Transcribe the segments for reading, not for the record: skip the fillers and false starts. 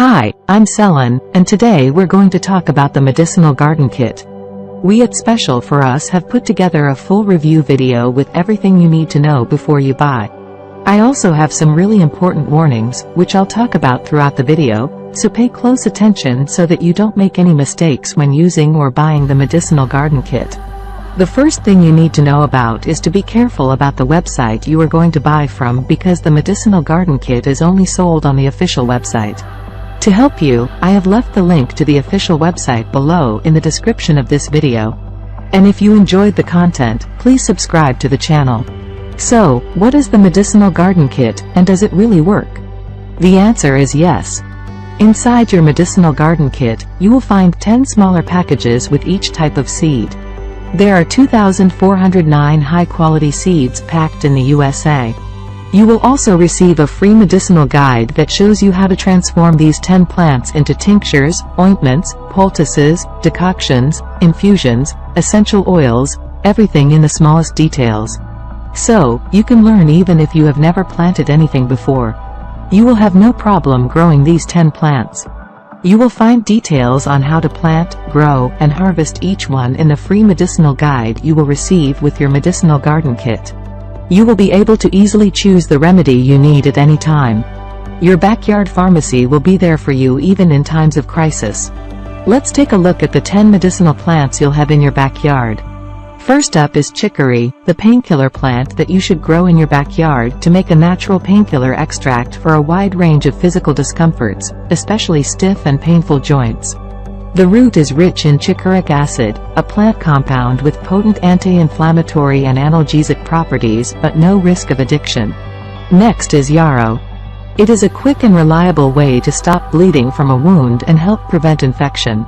Hi, I'm Selin, and today we're going to talk about the Medicinal Garden Kit. We at Special for Us have put together a full review video with everything you need to know before you buy. I also have some really important warnings, which I'll talk about throughout the video, so pay close attention so that you don't make any mistakes when using or buying the Medicinal Garden Kit. The first thing you need to know about is to be careful about the website you are going to buy from, because the Medicinal Garden Kit is only sold on the official website. To help you, I have left the link to the official website below in the description of this video. And if you enjoyed the content, please subscribe to the channel. So, what is the Medicinal Garden Kit, and does it really work? The answer is yes. Inside your Medicinal Garden Kit, you will find 10 smaller packages with each type of seed. There are 2,409 high-quality seeds packed in the USA. You will also receive a free medicinal guide that shows you how to transform these 10 plants into tinctures, ointments, poultices, decoctions, infusions, essential oils, everything in the smallest details. So, you can learn even if you have never planted anything before. You will have no problem growing these 10 plants. You will find details on how to plant, grow, and harvest each one in the free medicinal guide you will receive with your Medicinal Garden Kit. You will be able to easily choose the remedy you need at any time. Your backyard pharmacy will be there for you even in times of crisis. Let's take a look at the 10 medicinal plants you'll have in your backyard. First up is chicory, the painkiller plant that you should grow in your backyard to make a natural painkiller extract for a wide range of physical discomforts, especially stiff and painful joints. The root is rich in chicory acid, a plant compound with potent anti-inflammatory and analgesic properties but no risk of addiction. Next is yarrow. It is a quick and reliable way to stop bleeding from a wound and help prevent infection.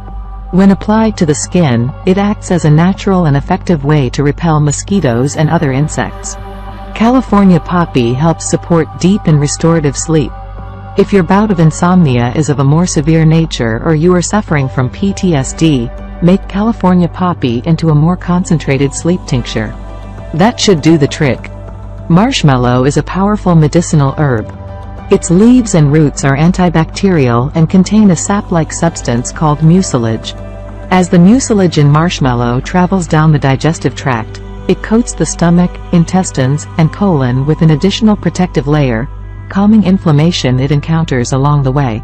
When applied to the skin, it acts as a natural and effective way to repel mosquitoes and other insects. California poppy helps support deep and restorative sleep. If your bout of insomnia is of a more severe nature or you are suffering from PTSD, make California poppy into a more concentrated sleep tincture. That should do the trick. Marshmallow is a powerful medicinal herb. Its leaves and roots are antibacterial and contain a sap-like substance called mucilage. As the mucilage in marshmallow travels down the digestive tract, it coats the stomach, intestines, and colon with an additional protective layer, calming inflammation it encounters along the way.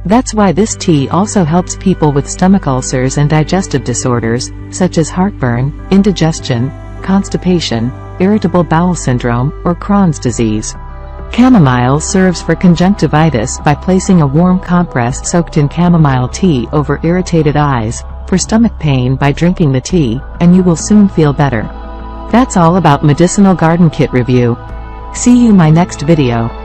That's why this tea also helps people with stomach ulcers and digestive disorders, such as heartburn, indigestion, constipation, irritable bowel syndrome, or Crohn's disease. Chamomile serves for conjunctivitis by placing a warm compress soaked in chamomile tea over irritated eyes, for stomach pain by drinking the tea, and you will soon feel better. That's all about Medicinal Garden Kit review. See you in my next video.